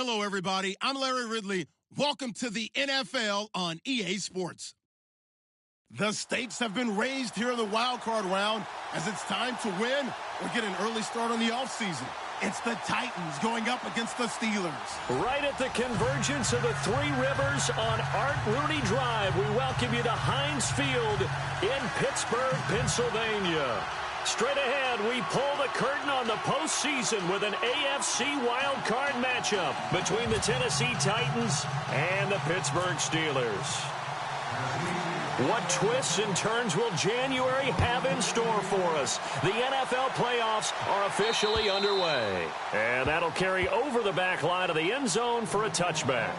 Hello, everybody. I'm Larry Ridley. Welcome to the NFL on EA Sports. The stakes have been raised here in the wildcard round as it's time to win or get an early start on the offseason. It's the Titans going up against the Steelers. Right at the convergence of the Three Rivers on Art Rooney Drive, we welcome you to Heinz Field in Pittsburgh, Pennsylvania. Straight ahead, we pull the curtain on the postseason with an AFC wildcard matchup between the Tennessee Titans and the Pittsburgh Steelers. What twists and turns will January have in store for us? The NFL playoffs are officially underway. And that'll carry over the back line of the end zone for a touchback.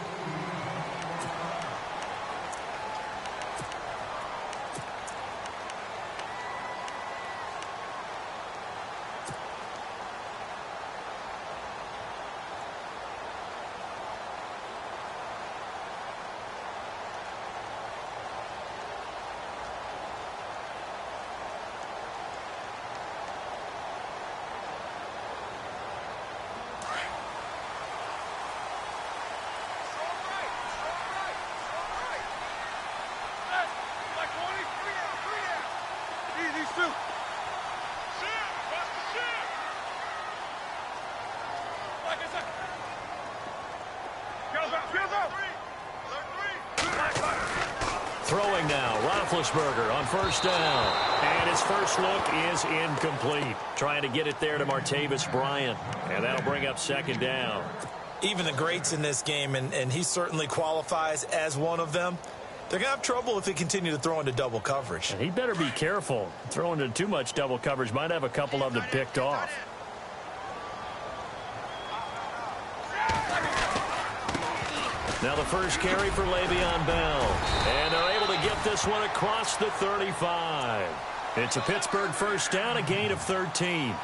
Throwing now, Roethlisberger on first down. And his first look is incomplete. Trying to get it there to Martavis Bryant. And that'll bring up second down. Even the greats in this game, and he certainly qualifies as one of them, they're going to have trouble if they continue to throw into double coverage. And he better be careful. Throwing into too much double coverage might have a couple of them picked off. Now the first carry for Le'Veon Bell. And they're able to get this one across the 35. It's a Pittsburgh first down, a gain of 13.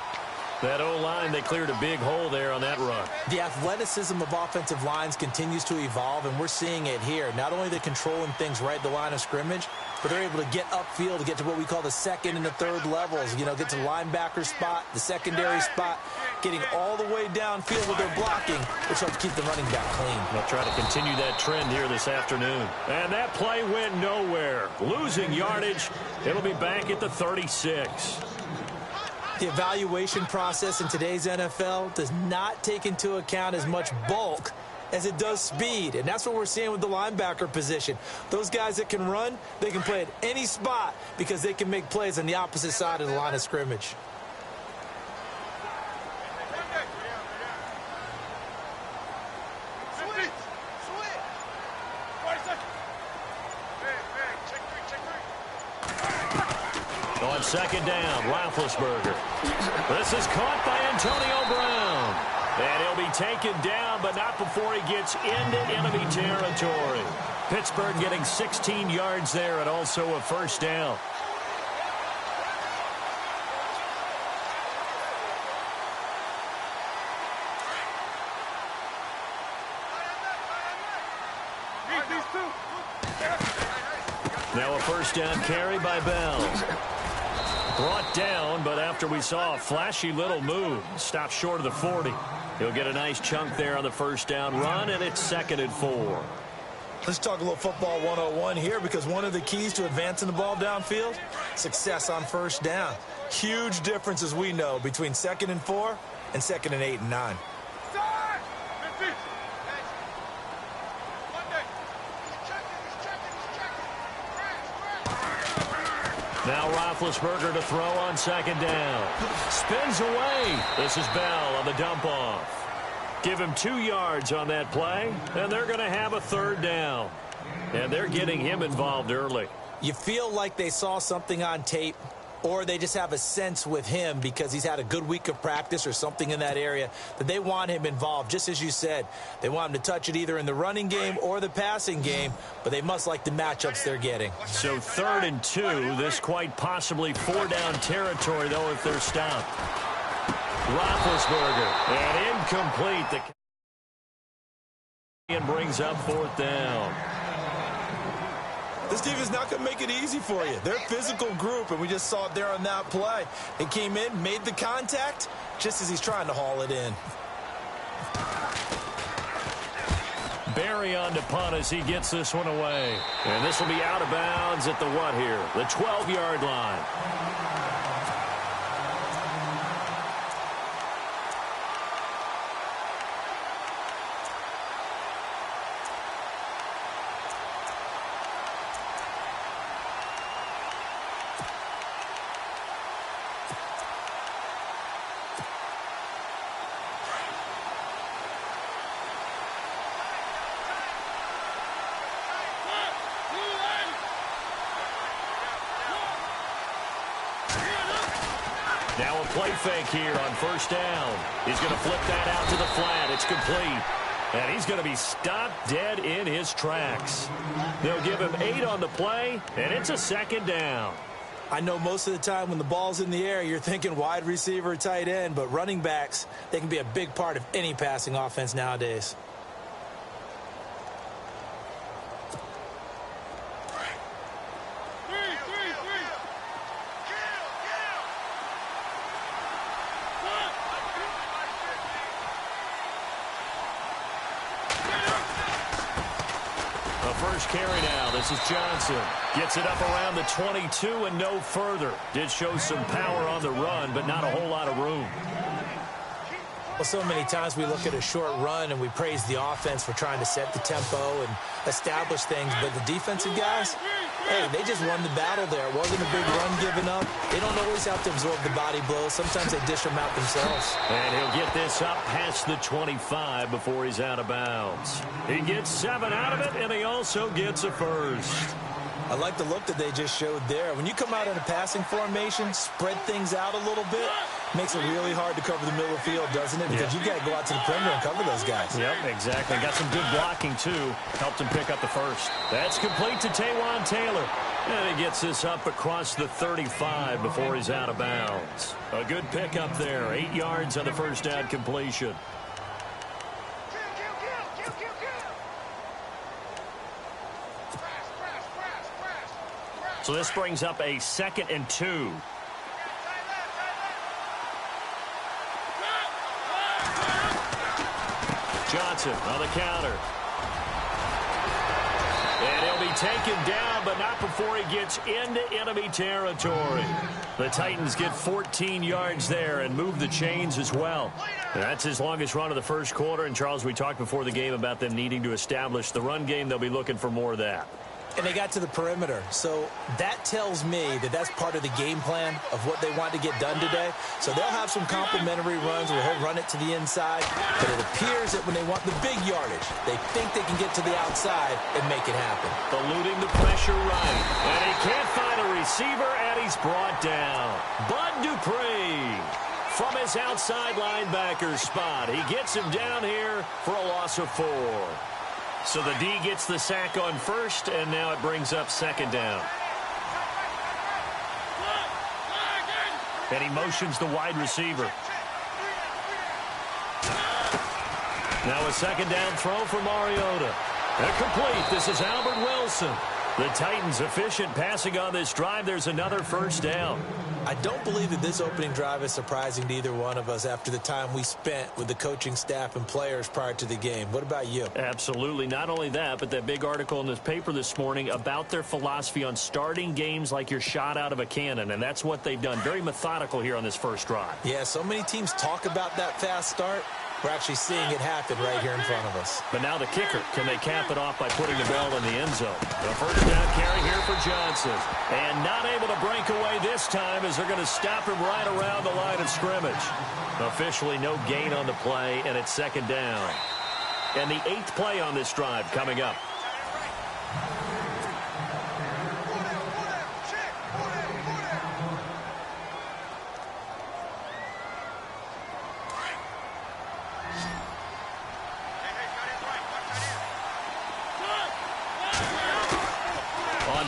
That O-line, they cleared a big hole there on that run. The athleticism of offensive lines continues to evolve, and we're seeing it here. Not only are they controlling things right at the line of scrimmage, but they're able to get upfield to get to what we call the second and the third levels. You know, get to the linebacker spot, the secondary spot, getting all the way downfield with their blocking, which helps keep the running back clean. They'll try to continue that trend here this afternoon. And that play went nowhere. Losing yardage. It'll be back at the 36. The evaluation process in today's NFL does not take into account as much bulk as it does speed, and that's what we're seeing with the linebacker position. Those guys that can run, they can play at any spot because they can make plays on the opposite side of the line of scrimmage. On second down, Roethlisberger. This is caught by Antonio Brown. And he'll be taken down, but not before he gets into enemy territory. Pittsburgh getting 16 yards there and also a first down. Now a first down carry by Bell. Brought down, but after we saw a flashy little move, stopped short of the 40. He'll get a nice chunk there on the first down run, and it's 2nd and 4. Let's talk a little football 101 here, because one of the keys to advancing the ball downfield, success on first down. Huge difference, as we know, between 2nd and 4 and 2nd and 8 and 9. Now Roethlisberger to throw on second down. Spins away. This is Bell on the dump-off. Give him 2 yards on that play, and they're going to have a third down. And they're getting him involved early. You feel like they saw something on tape, or they just have a sense with him because he's had a good week of practice or something in that area that they want him involved. Just as you said, they want him to touch it either in the running game or the passing game, but they must like the matchups they're getting. So 3rd and 2, this quite possibly 4-down territory, though, if they're stopped. Roethlisberger, and incomplete. And brings up 4th down. This team is not going to make it easy for you. They're a physical group, and we just saw it there on that play. He came in, made the contact, just as he's trying to haul it in. bury on to punt as he gets this one away. And this will be out of bounds at the what here? The 12-yard line. Now a play fake here on first down. He's going to flip that out to the flat. It's complete. And he's going to be stopped dead in his tracks. They'll give him 8 on the play, and it's a second down. I know most of the time when the ball's in the air, you're thinking wide receiver, tight end, but running backs, they can be a big part of any passing offense nowadays. First carry now. This is Johnson. Gets it up around the 22 and no further. Did show some power on the run, but not a whole lot of room. Well, so many times we look at a short run and we praise the offense for trying to set the tempo and establish things, but the defensive guys, hey, they just won the battle there. It wasn't a big run given up. They don't always have to absorb the body blows. Sometimes they dish them out themselves. And he'll get this up past the 25 before he's out of bounds. He gets 7 out of it, and he also gets a first. I like the look that they just showed there. When you come out in a passing formation, spread things out a little bit, makes it really hard to cover the middle of the field, doesn't it? Because you got to go out to the perimeter and cover those guys. Yep, exactly. Got some good blocking, too. Helped him pick up the first. That's complete to Taywan Taylor. And he gets this up across the 35 before he's out of bounds. A good pickup there. 8 yards on the first down completion. So this brings up a 2nd and 2. Johnson on the counter. And he'll be taken down, but not before he gets into enemy territory. The Titans get 14 yards there and move the chains as well. And that's his longest run of the first quarter. And, Charles, we talked before the game about them needing to establish the run game. They'll be looking for more of that. And they got to the perimeter. So that tells me that that's part of the game plan of what they want to get done today. So they'll have some complimentary runs where he'll run it to the inside. But it appears that when they want the big yardage, they think they can get to the outside and make it happen. Eluding the pressure right. And he can't find a receiver, and he's brought down. Bud Dupree from his outside linebacker spot. He gets him down here for a loss of 4. So the D gets the sack on first, and now it brings up 2nd down. And he motions the wide receiver. Now a 2nd down throw for Mariota. Complete. This is Albert Wilson. The Titans efficient passing on this drive. There's another first down. I don't believe that this opening drive is surprising to either one of us after the time we spent with the coaching staff and players prior to the game. What about you? Absolutely. Not only that, but that big article in this paper this morning about their philosophy on starting games like you're shot out of a cannon, and that's what they've done. Very methodical here on this first drive. Yeah, so many teams talk about that fast start. We're actually seeing it happen right here in front of us. But now the kicker, can they cap it off by putting the ball in the end zone? The first down carry here for Johnson. And not able to break away this time as they're going to stop him right around the line of scrimmage. Officially no gain on the play, and it's 2nd down. And the 8th play on this drive coming up.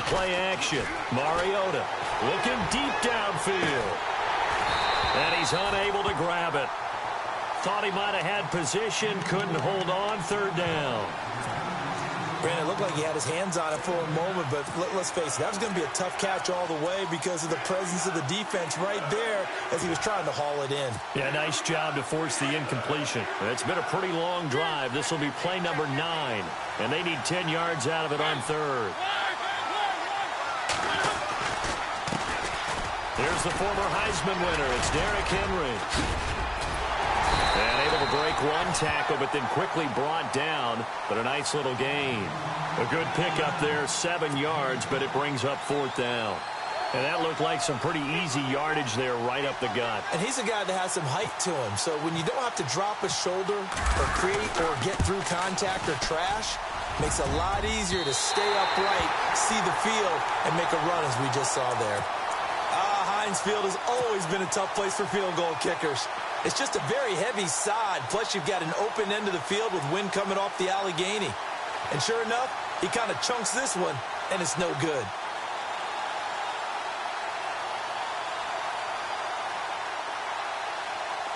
Play action. Mariota looking deep downfield. And he's unable to grab it. Thought he might have had position, couldn't hold on. 3rd down. Brandon, it looked like he had his hands on it for a moment, but let's face it, that was going to be a tough catch all the way because of the presence of the defense right there as he was trying to haul it in. Yeah, nice job to force the incompletion. It's been a pretty long drive. This will be play number 9, and they need 10 yards out of it on third. Here's the former Heisman winner. It's Derrick Henry. And able to break one tackle, but then quickly brought down. But a nice little gain. A good pickup there, 7 yards, but it brings up 4th down. And that looked like some pretty easy yardage there right up the gut. And he's a guy that has some height to him. So when you don't have to drop a shoulder or create or get through contact or trash, makes it a lot easier to stay upright, see the field, and make a run as we just saw there. Heinz Field has always been a tough place for field goal kickers. It's just a very heavy side, plus you've got an open end of the field with wind coming off the Allegheny. And sure enough, he kind of chunks this one, and it's no good.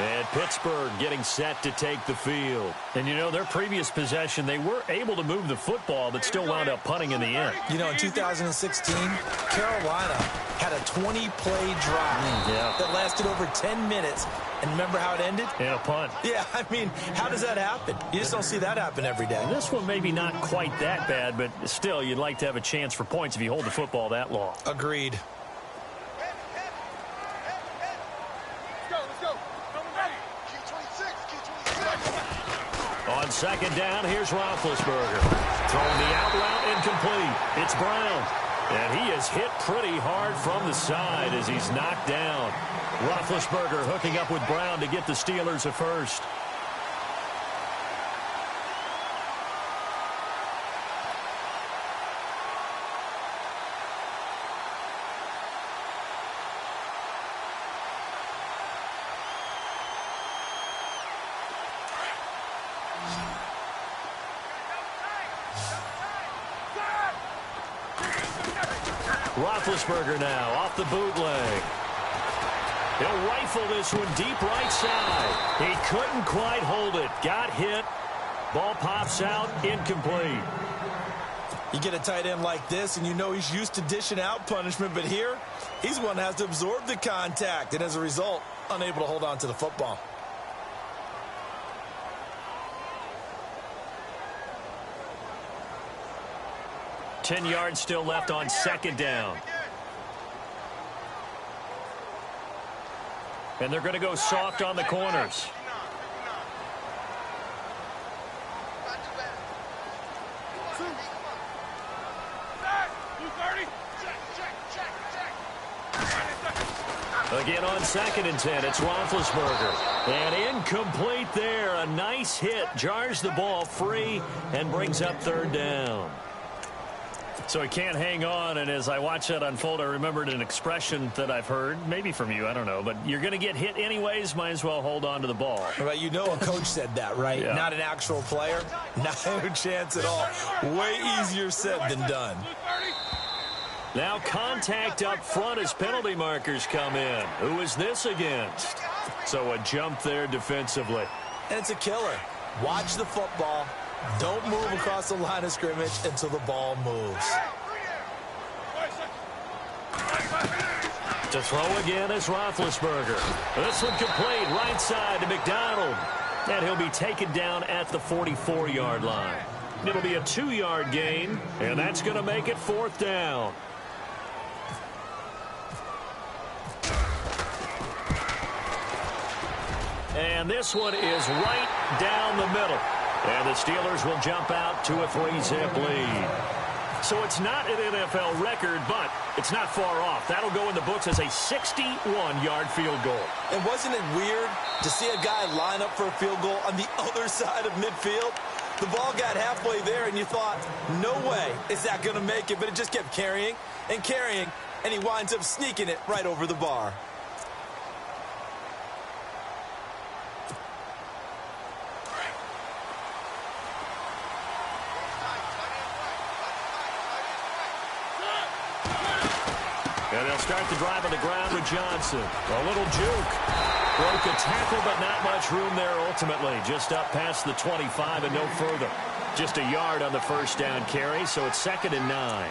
And Pittsburgh getting set to take the field. And, you know, their previous possession, they were able to move the football, but still wound up punting in the end. You know, in 2016, Carolina had a 20-play drive that lasted over 10 minutes. And remember how it ended? And a punt. Yeah, I mean, how does that happen? You just don't see that happen every day. This one maybe not quite that bad, but still, you'd like to have a chance for points if you hold the football that long. Agreed. On second down, here's Roethlisberger. Throwing the out route incomplete. It's Brown. And he is hit pretty hard from the side as he's knocked down. Roethlisberger hooking up with Brown to get the Steelers a first. Roethlisberger now off the bootleg. He'll rifle this one deep right side. He couldn't quite hold it. Got hit. Ball pops out. Incomplete. You get a tight end like this, and you know he's used to dishing out punishment, but here, he's one that has to absorb the contact, and as a result, unable to hold on to the football. Ten yards still left on second down. And they're going to go soft on the corners. Again on 2nd and 10, it's Roethlisberger. And incomplete there. A nice hit. Jars the ball free and brings up 3rd down. So he can't hang on, and as I watch that unfold, I remembered an expression that I've heard, maybe from you, I don't know, but you're going to get hit anyways, might as well hold on to the ball. Right, you know a coach said that, right? Yeah. Not an actual player. No chance at all. Way easier said than done. Now contact up front as penalty markers come in. Who is this against? So a jump there defensively. And it's a killer. Watch the football. Don't move across the line of scrimmage until the ball moves. To throw again is Roethlisberger. This one complete right side to McDonald. And he'll be taken down at the 44-yard line. It'll be a 2-yard gain, and that's going to make it 4th down. And this one is right down the middle. And the Steelers will jump out to a 3-zip lead. So it's not an NFL record, but it's not far off. That'll go in the books as a 61-yard field goal. And wasn't it weird to see a guy line up for a field goal on the other side of midfield? The ball got halfway there, and you thought, no way is that going to make it. But it just kept carrying and carrying, and he winds up sneaking it right over the bar. And they'll start the drive on the ground with Johnson. A little juke. Broke a tackle, but not much room there ultimately. Just up past the 25 and no further. Just a yard on the first down carry, so it's 2nd and 9.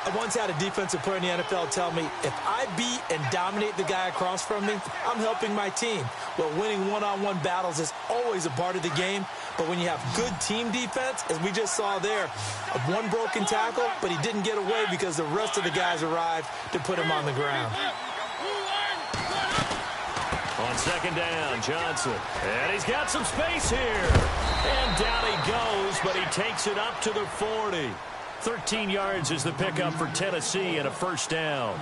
I once had a defensive player in the NFL tell me, if I beat and dominate the guy across from me, I'm helping my team. Well, winning one-on-one battles is always a part of the game, but when you have good team defense, as we just saw there, one broken tackle, but he didn't get away because the rest of the guys arrived to put him on the ground. On 2nd down, Johnson. And he's got some space here. And down he goes, but he takes it up to the 40. 13 yards is the pickup for Tennessee and a first down.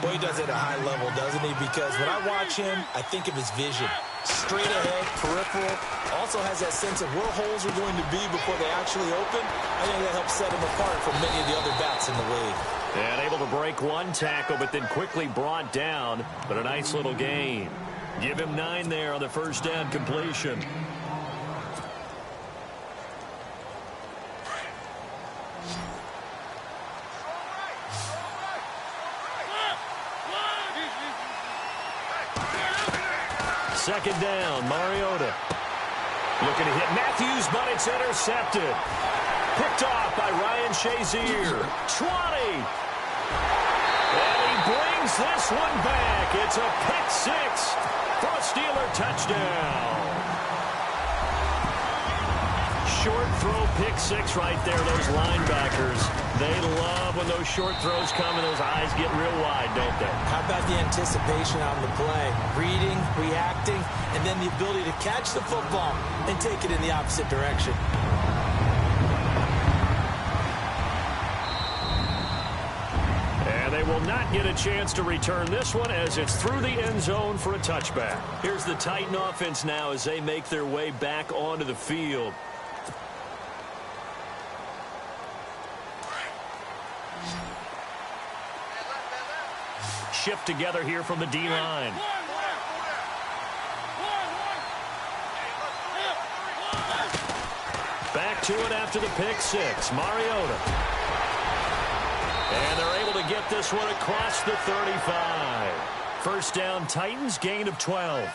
Well, he does it at a high level, doesn't he? Because when I watch him, I think of his vision. Straight ahead, peripheral. Also has that sense of where holes are going to be before they actually open. I think that helps set him apart from many of the other backs in the league. And able to break one tackle, but then quickly brought down. But a nice little gain. Give him 9 there on the first down completion. Second down, Mariota. Looking to hit Matthews, but it's intercepted. Picked off by Ryan Shazier. 20. And he brings this one back. It's a pick 6 for a Steeler touchdown. Short throw, pick 6 right there. Those linebackers, they love when those short throws come and those eyes get real wide, don't they? How about the anticipation on the play? Reading, reacting, and then the ability to catch the football and take it in the opposite direction. And they will not get a chance to return this one as it's through the end zone for a touchback. Here's the Titan offense now as they make their way back onto the field. Shift together here from the D-line. Back to it after the pick 6. Mariota. And they're able to get this one across the 35. First down, Titans, gain of 12.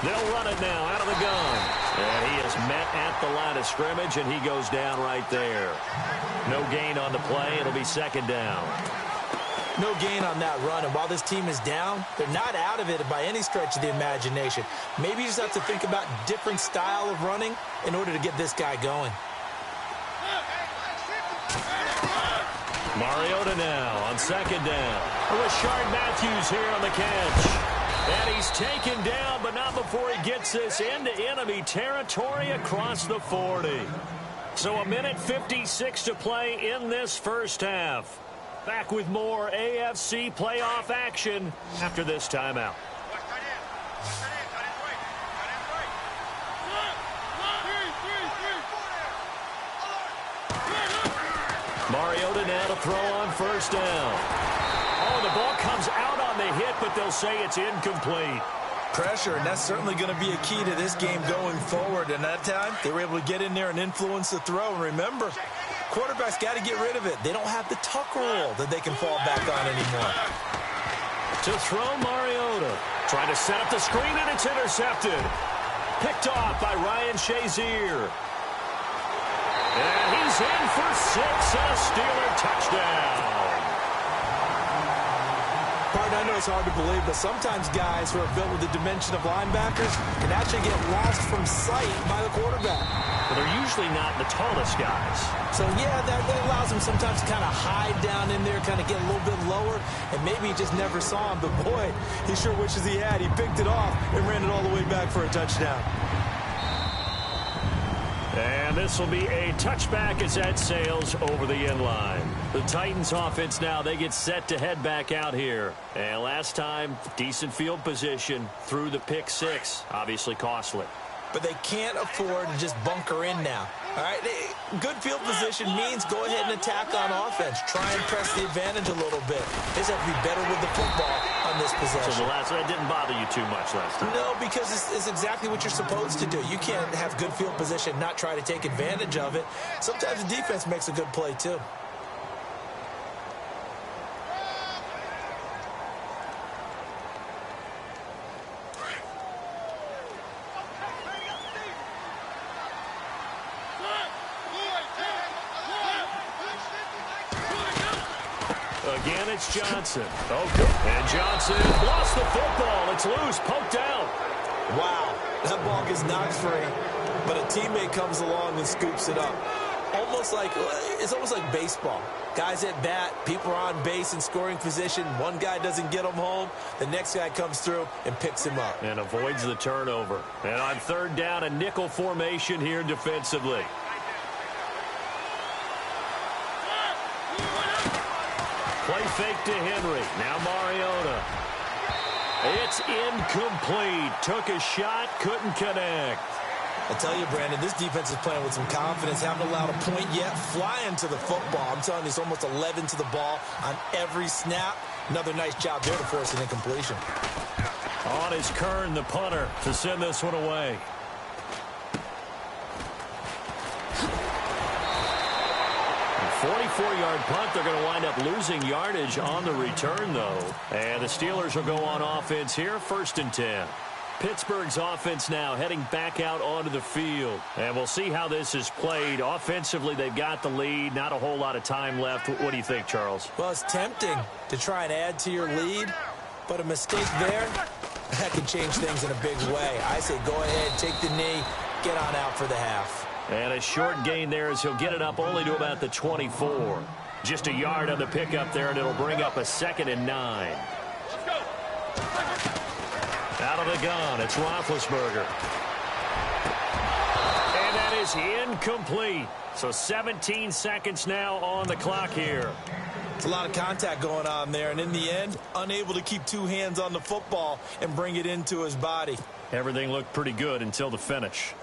They'll run it now out of the gun. And he is met at the line of scrimmage, and he goes down right there. No gain on the play. It'll be second down. No gain on that run, and while this team is down, they're not out of it by any stretch of the imagination. Maybe you just have to think about different style of running in order to get this guy going. Mariota now on second down. Rashard Matthews here on the catch. And he's taken down, but not before he gets this into enemy territory across the 40. So a minute 56 to play in this first half. Back with more AFC playoff action after this timeout. Mariota now to throw on first down. Oh, the ball comes out on the hit, but they'll say it's incomplete. Pressure, and that's certainly going to be a key to this game going forward. And that time, they were able to get in there and influence the throw. And remember, quarterbacks got to get rid of it. They don't have the tuck rule that they can fall back on anymore. To throw, Mariota. Trying to set up the screen, and it's intercepted. Picked off by Ryan Shazier. And he's in for 6 and a Steeler touchdown. Partner, I know it's hard to believe, but sometimes guys who are built with the dimension of linebackers can actually get lost from sight by the quarterback. But they're usually not the tallest guys. So, yeah, that allows them sometimes to kind of hide down in there, kind of get a little bit lower, and maybe he just never saw him. But, boy, he sure wishes he had. He picked it off and ran it all the way back for a touchdown. And this will be a touchback as that sails over the end line. The Titans offense now, they get set to head back out here. And last time, decent field position through the pick 6. Obviously costly. But they can't afford to just bunker in now. All right, good field position means go ahead and attack on offense. Try and press the advantage a little bit. They just have to be better with the football on this possession. So that didn't bother you too much last time? No, because it's exactly what you're supposed to do. You can't have good field position, not try to take advantage of it. Sometimes the defense makes a good play, too. Again, it's Johnson. Oh, good. And Johnson lost the football. It's loose, poked out. Wow, that ball gets knocked free, but a teammate comes along and scoops it up. It's almost like baseball. Guys at bat, people are on base in scoring position. One guy doesn't get him home. The next guy comes through and picks him up. And avoids the turnover. And on third down, a nickel formation here defensively. Play fake to Henry. Now Mariota. It's incomplete. Took a shot, couldn't connect. I tell you, Brandon, this defense is playing with some confidence. Haven't allowed a point yet. Flying to the football. I'm telling you, it's almost 11 to the ball on every snap. Another nice job there to force an incompletion. On is Kern, the punter, to send this one away. A 44-yard punt. They're going to wind up losing yardage on the return, though. And the Steelers will go on offense here, 1st and 10. Pittsburgh's offense now heading back out onto the field. And we'll see how this is played. Offensively, they've got the lead. Not a whole lot of time left. What do you think, Charles? Well, it's tempting to try and add to your lead, but a mistake there, that can change things in a big way. I say go ahead, take the knee, get on out for the half. And a short gain there as he'll get it up only to about the 24. Just a yard on the pickup there, and it'll bring up a 2nd and 9. Out of the gun, it's Roethlisberger. And that is incomplete. So 17 seconds now on the clock here. It's a lot of contact going on there, and in the end, unable to keep two hands on the football and bring it into his body. Everything looked pretty good until the finish.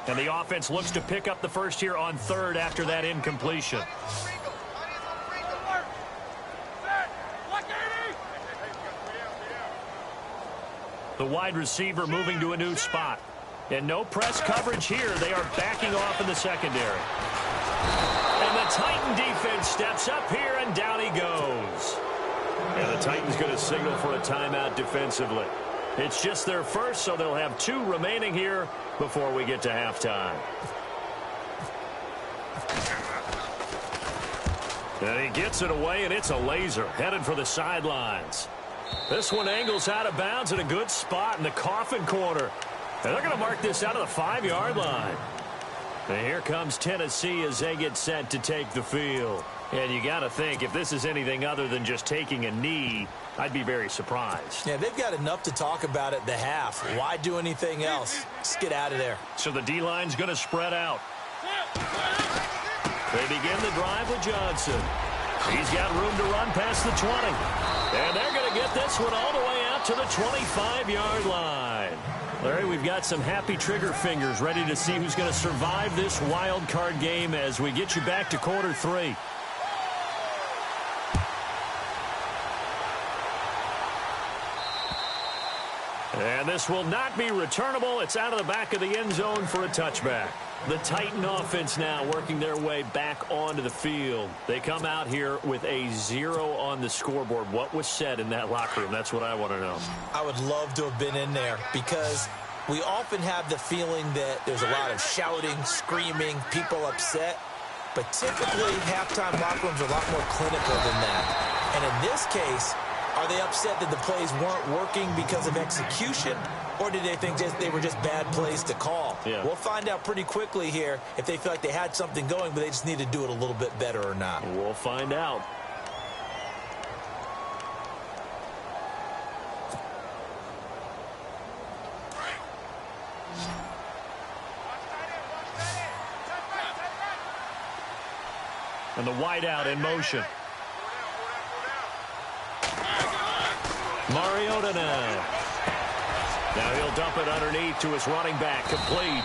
And the offense looks to pick up the first here on 3rd after that incompletion. The wide receiver moving to a new spot. And no press coverage here. They are backing off in the secondary. And the Titan defense steps up here, and down he goes. And the Titans going to signal for a timeout defensively. It's just their first, so they'll have 2 remaining here before we get to halftime. And he gets it away, and it's a laser headed for the sidelines. This one angles out of bounds in a good spot in the coffin corner. And they're going to mark this out of the 5-yard line. And here comes Tennessee as they get set to take the field. And you got to think, if this is anything other than just taking a knee, I'd be very surprised. Yeah, they've got enough to talk about at the half. Why do anything else? Just get out of there. So the D-line's going to spread out. They begin the drive with Johnson. He's got room to run past the 20. And they're going to get this one all the way out to the 25-yard line. Larry, we've got some happy trigger fingers ready to see who's going to survive this wild card game as we get you back to quarter 3. And this will not be returnable. It's out of the back of the end zone for a touchback. The Titan offense now working their way back onto the field. They come out here with a 0 on the scoreboard. What was said in that locker room? That's what I want to know. I would love to have been in there because we often have the feeling that there's a lot of shouting, screaming, people upset. But typically, halftime locker rooms are a lot more clinical than that. And in this case, are they upset that the plays weren't working because of execution, or did they think they were just bad plays to call? Yeah. We'll find out pretty quickly here if they feel like they had something going, but they just need to do it a little bit better or not. We'll find out. And the wideout in motion. Mariota now. Now he'll dump it underneath to his running back, complete.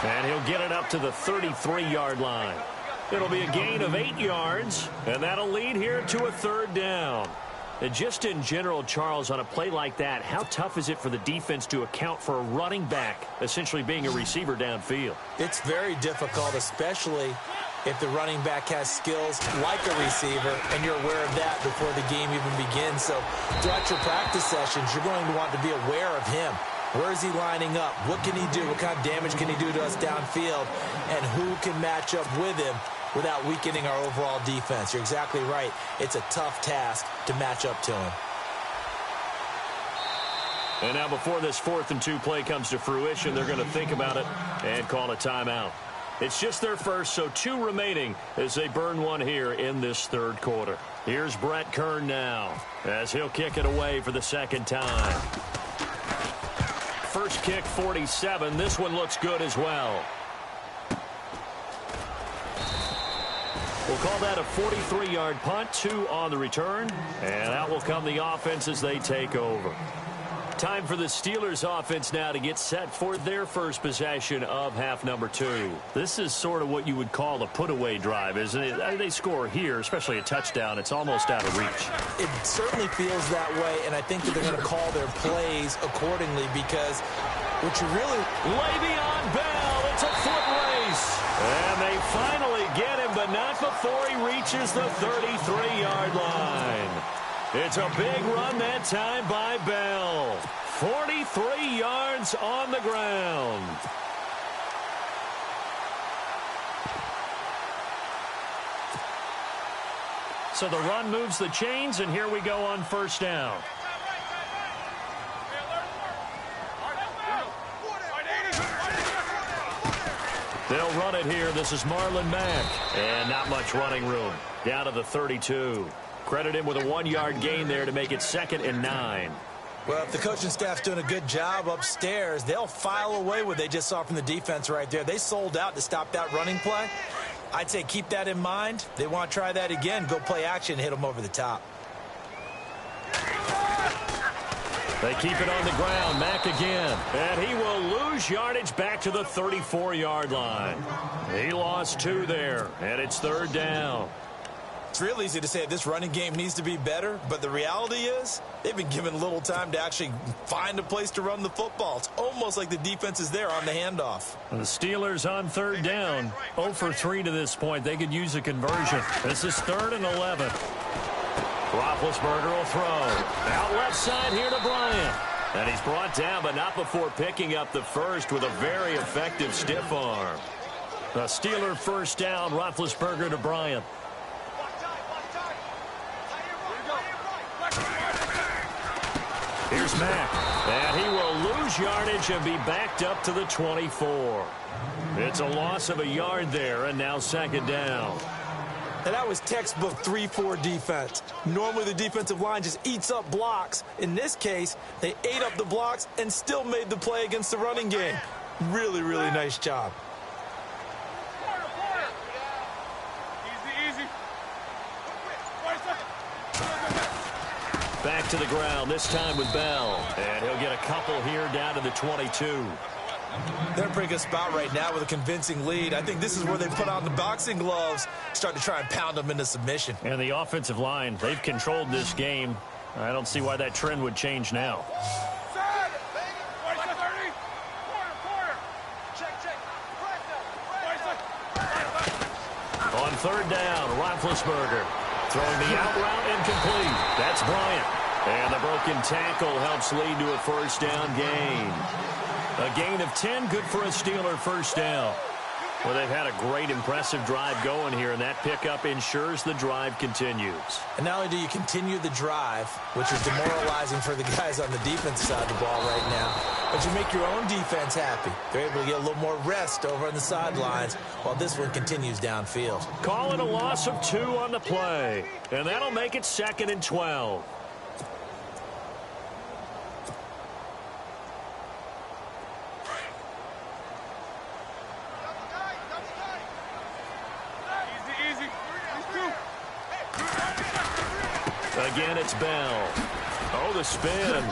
And he'll get it up to the 33-yard line. It'll be a gain of 8 yards, and that'll lead here to a 3rd down. And just in general, Charles, on a play like that, how tough is it for the defense to account for a running back essentially being a receiver downfield? It's very difficult, especially if the running back has skills like a receiver, and you're aware of that before the game even begins. So throughout your practice sessions, you're going to want to be aware of him. Where is he lining up? What can he do? What kind of damage can he do to us downfield? And who can match up with him without weakening our overall defense. You're exactly right. It's a tough task to match up to him. And now before this 4th and 2 play comes to fruition, they're going to think about it and call a timeout. It's just their first, so 2 remaining as they burn one here in this 3rd quarter. Here's Brett Kern now as he'll kick it away for the 2nd time. First kick, 47. This one looks good as well. We'll call that a 43-yard punt, 2 on the return. And out will come the offense as they take over. Time for the Steelers offense now to get set for their first possession of half number 2. This is sort of what you would call a put-away drive, isn't it? They score here, especially a touchdown. It's almost out of reach. It certainly feels that way, and I think that they're going to call their plays accordingly because what you really... Le'Veon Bell, it's a foot race. And they finally get him, but not before he reaches the 33-yard line. It's a big run that time by Bell. 43 yards on the ground. So the run moves the chains, and here we go on first down. They'll run it here. This is Marlon Mack. And not much running room. Down to the 32. Credit him with a 1-yard gain there to make it 2nd and 9. Well, if the coaching staff's doing a good job upstairs, they'll file away what they just saw from the defense right there. They sold out to stop that running play. I'd say keep that in mind. They want to try that again. Go play action, hit them over the top. They keep it on the ground. Mack again. And he will lose yardage back to the 34-yard line. He lost 2 there, and it's 3rd down. It's real easy to say this running game needs to be better, but the reality is they've been given little time to actually find a place to run the football. It's almost like the defense is there on the handoff. The Steelers on 3rd down, 0 for 3 to this point. They could use a conversion. This is 3rd and 11. Roethlisberger will throw. Out left side here to Bryant. And he's brought down, but not before picking up the first with a very effective stiff arm. A Steeler first down, Roethlisberger to Bryant. Here's Mack, and he will lose yardage and be backed up to the 24. It's a loss of a yard there, and now 2nd down. And that was textbook 3-4 defense. Normally the defensive line just eats up blocks. In this case, they ate up the blocks and still made the play against the running game. Really, really nice job. Back to the ground, this time with Bell. And he'll get a couple here down to the 22. They're in a pretty good spot right now with a convincing lead. I think this is where they put on the boxing gloves, start to try and pound them into submission. And the offensive line, they've controlled this game. I don't see why that trend would change now. On 3rd down, Roethlisberger throwing the out route incomplete. That's Bryant. And the broken tackle helps lead to a first down gain. A gain of 10, good for a Steeler first down. Well, they've had a great, impressive drive going here, and that pickup ensures the drive continues. And not only do you continue the drive, which is demoralizing for the guys on the defense side of the ball right now, but you make your own defense happy. They're able to get a little more rest over on the sidelines while this one continues downfield. Call it a loss of 2 on the play, and that'll make it 2nd and 12. Again, it's Bell. Oh, the spin.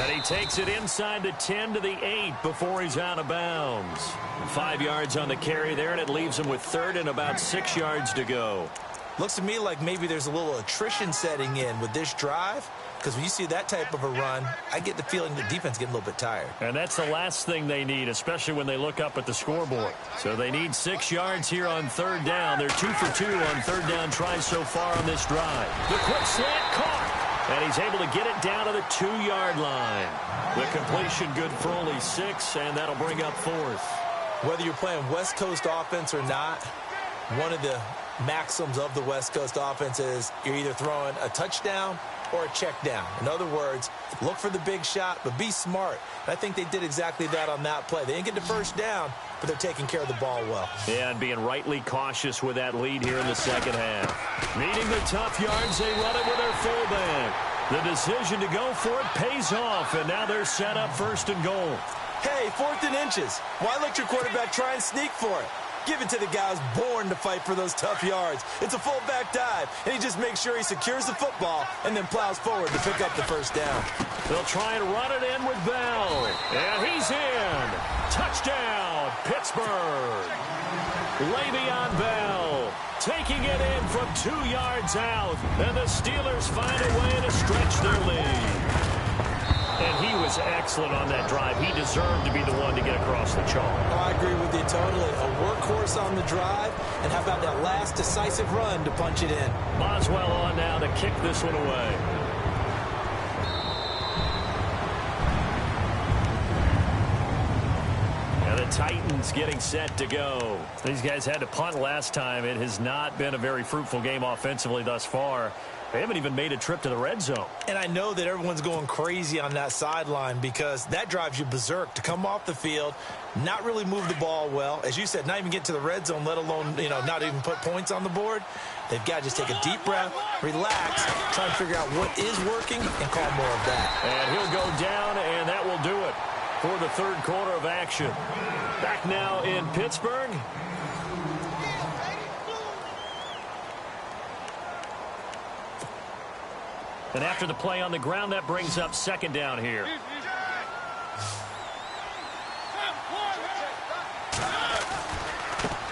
And he takes it inside the 10 to the 8 before he's out of bounds. 5 yards on the carry there, and it leaves him with 3rd and about 6 yards to go. Looks to me like maybe there's a little attrition setting in with this drive, because when you see that type of a run, I get the feeling the defense getting a little bit tired. And that's the last thing they need, especially when they look up at the scoreboard. So they need 6 yards here on 3rd down. They're 2 for 2 on 3rd down tries so far on this drive. The quick slant caught, and he's able to get it down to the 2-yard line. The completion good for only 6, and that'll bring up 4th. Whether you're playing West Coast offense or not, One of the maxims of the West Coast offense is you're either throwing a touchdown or a check down. In other words, look for the big shot, but be smart. And I think they did exactly that on that play. They didn't get the first down, but they're taking care of the ball well. Yeah, and being rightly cautious with that lead here in the second half. Needing the tough yards, they run it with their fullback. The decision to go for it pays off, and now they're set up 1st and goal. Hey, 4th and inches. Why let your quarterback try and sneak for it? Give it to the guy who's born to fight for those tough yards. It's a fullback dive, and he just makes sure he secures the football and then plows forward to pick up the first down. They'll try and run it in with Bell. And he's in. Touchdown, Pittsburgh. Le'Veon Bell taking it in from 2 yards out. And the Steelers find a way to stretch their lead. And he was excellent on that drive. He deserved to be the one to get across the chalk. Oh, I agree with you totally. A workhorse on the drive. And how about that last decisive run to punch it in? Boswell on now to kick this one away. And the Titans getting set to go. These guys had to punt last time. It has not been a very fruitful game offensively thus far. They haven't even made a trip to the red zone. And I know that everyone's going crazy on that sideline because that drives you berserk to come off the field, not really move the ball well. As you said, not even get to the red zone, let alone, not even put points on the board. They've got to just take a deep breath, relax, try and figure out what is working, and call more of that. And he'll go down, and that will do it for the 3rd quarter of action. Back now in Pittsburgh. And after the play on the ground, that brings up 2nd down here.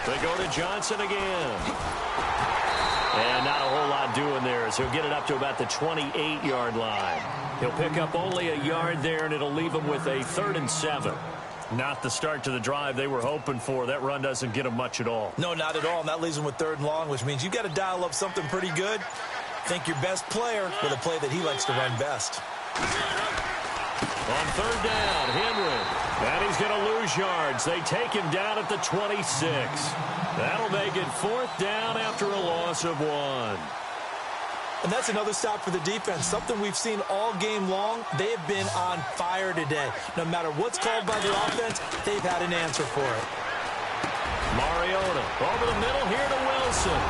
They go to Johnson again. And not a whole lot doing there, so he'll get it up to about the 28-yard line. He'll pick up only a yard there, and it'll leave him with a 3rd and 7. Not the start to the drive they were hoping for. That run doesn't get them much at all. No, not at all, and that leaves them with 3rd and long, which means you've got to dial up something pretty good. Think your best player with a play that he likes to run best. On 3rd down, Henry. And he's going to lose yards. They take him down at the 26. That'll make it 4th down after a loss of 1. And that's another stop for the defense, something we've seen all game long. They have been on fire today. No matter what's called by the offense, they've had an answer for it. Mariota over the middle here to Wilson.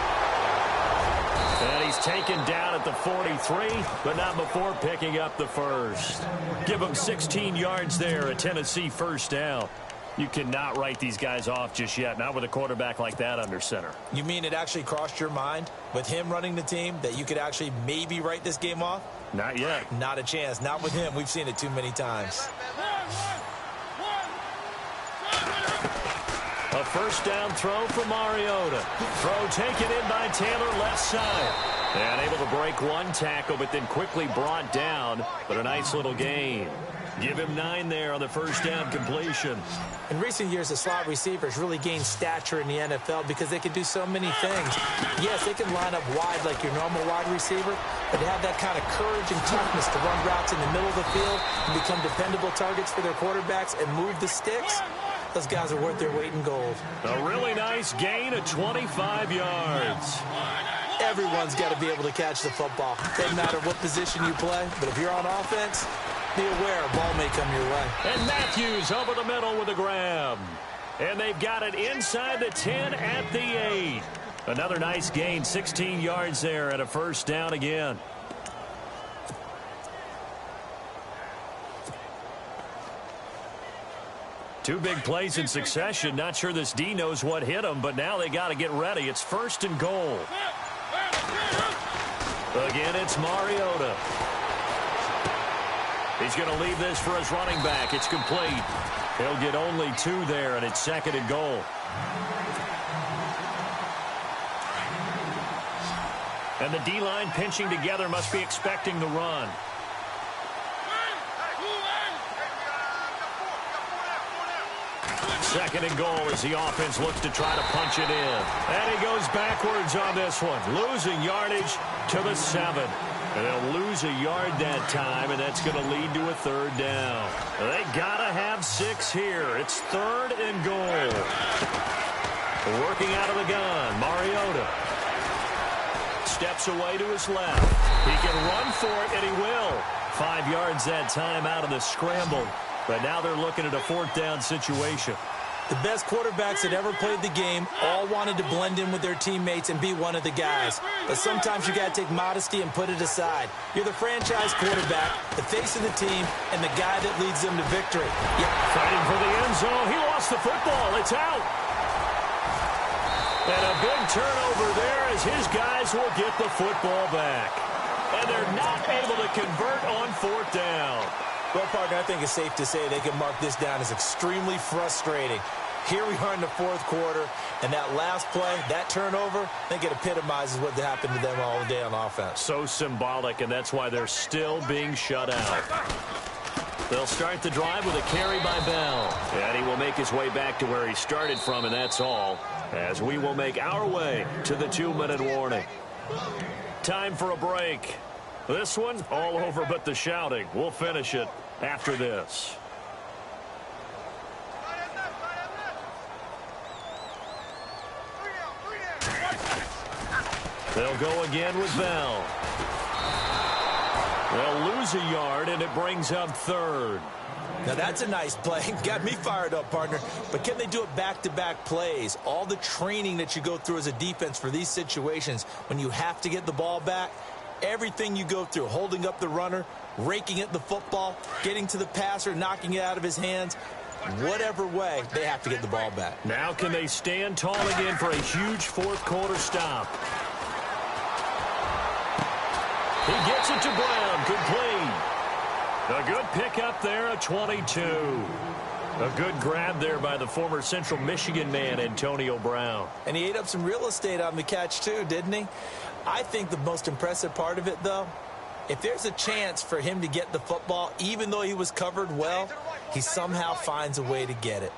And he's taken down at the 43, but not before picking up the 1st. Give him 16 yards there, a Tennessee 1st down. You cannot write these guys off just yet, not with a quarterback like that under center. You mean it actually crossed your mind with him running the team that you could actually maybe write this game off? Not yet. Not a chance. Not with him. We've seen it too many times. A 1st down throw for Mariota. Throw taken in by Taylor left side. And able to break 1 tackle, but then quickly brought down. But a nice little gain. Give him 9 there on the 1st down completion. In recent years, the slot receivers really gained stature in the NFL because they can do so many things. Yes, they can line up wide like your normal wide receiver, but to have that kind of courage and toughness to run routes in the middle of the field and become dependable targets for their quarterbacks and move the sticks, those guys are worth their weight in gold. A really nice gain of 25 yards. Everyone's got to be able to catch the football. Doesn't matter what position you play, but if you're on offense, be aware a ball may come your way. And Matthews over the middle with a grab. And they've got it inside the 10 at the 8. Another nice gain, 16 yards there and a 1st down again. Two big plays in succession. Not sure this D knows what hit him, but now they got to get ready. It's 1st and goal. Again, it's Mariota. He's going to leave this for his running back. It's complete. He'll get only 2 there, and it's 2nd and goal. And the D-line pinching together must be expecting the run. Second and goal as the offense looks to try to punch it in. And he goes backwards on this one, losing yardage to the 7. And they'll lose a yard that time, and that's going to lead to a 3rd down. They got to have 6 here. It's 3rd and goal. Working out of the gun, Mariota. Steps away to his left. He can run for it, and he will. 5 yards that time out of the scramble. But now they're looking at a 4th down situation. The best quarterbacks that ever played the game all wanted to blend in with their teammates and be one of the guys. But sometimes you got to take modesty and put it aside. You're the franchise quarterback, the face of the team, and the guy that leads them to victory. Fighting for the end zone. He lost the football. It's out. And a big turnover there as his guys will get the football back. And they're not able to convert on 4th down. Well, partner, I think it's safe to say they can mark this down as extremely frustrating. Here we are in the 4th quarter, and that last play, that turnover, I think it epitomizes what happened to them all day on offense. So symbolic, and that's why they're still being shut out. They'll start the drive with a carry by Bell. And he will make his way back to where he started from, and that's all, as we will make our way to the 2-minute warning. Time for a break. This one, all over but the shouting. We'll finish it after this. They'll go again with Bell. They'll lose a yard, and it brings up 3rd. Now, that's a nice play. Got me fired up, partner. But can they do it back-to-back plays? All the training that you go through as a defense for these situations, when you have to get the ball back, everything you go through, holding up the runner, raking at the football, getting to the passer, knocking it out of his hands, whatever way, they have to get the ball back. Now can they stand tall again for a huge 4th quarter stop? He gets it to Brown, complete. A good pickup there, a 22. A good grab there by the former Central Michigan man, Antonio Brown. And he ate up some real estate on the catch, too, didn't he? I think the most impressive part of it, though, if there's a chance for him to get the football, even though he was covered well, he somehow finds a way to get it.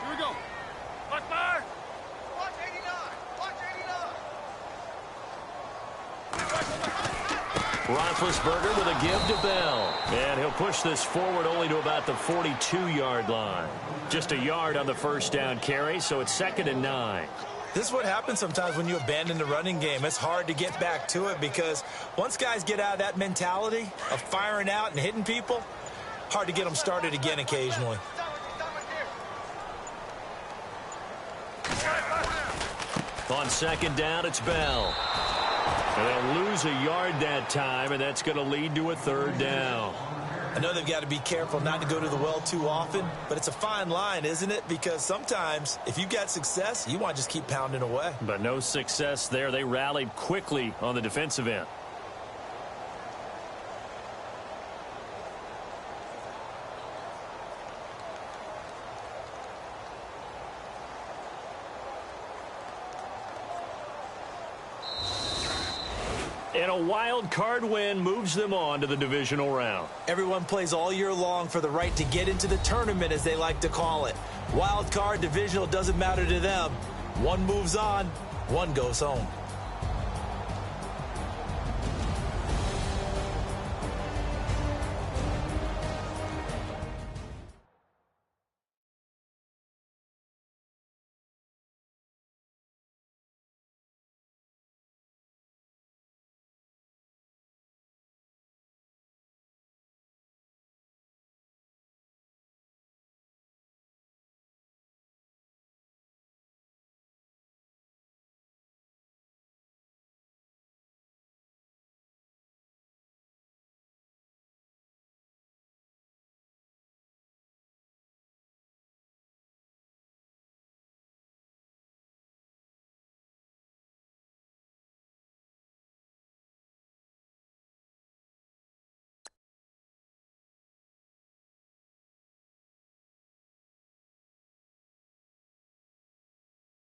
Here we go. Watch fire. Watch 89. Watch 89. Roethlisberger with a give to Bell. And he'll push this forward only to about the 42-yard line. Just a yard on the 1st down carry, so it's 2nd and 9. This is what happens sometimes when you abandon the running game. It's hard to get back to it because once guys get out of that mentality of firing out and hitting people, hard to get them started again occasionally. On 2nd down, it's Bell. And they'll lose a yard that time, and that's going to lead to a 3rd down. I know they've got to be careful not to go to the well too often, but it's a fine line, isn't it? Because sometimes if you got success, you want to just keep pounding away. But no success there. They rallied quickly on the defensive end. And a wild card win moves them on to the divisional round. Everyone plays all year long for the right to get into the tournament, as they like to call it. Wild card, divisional, doesn't matter to them. One moves on, one goes home.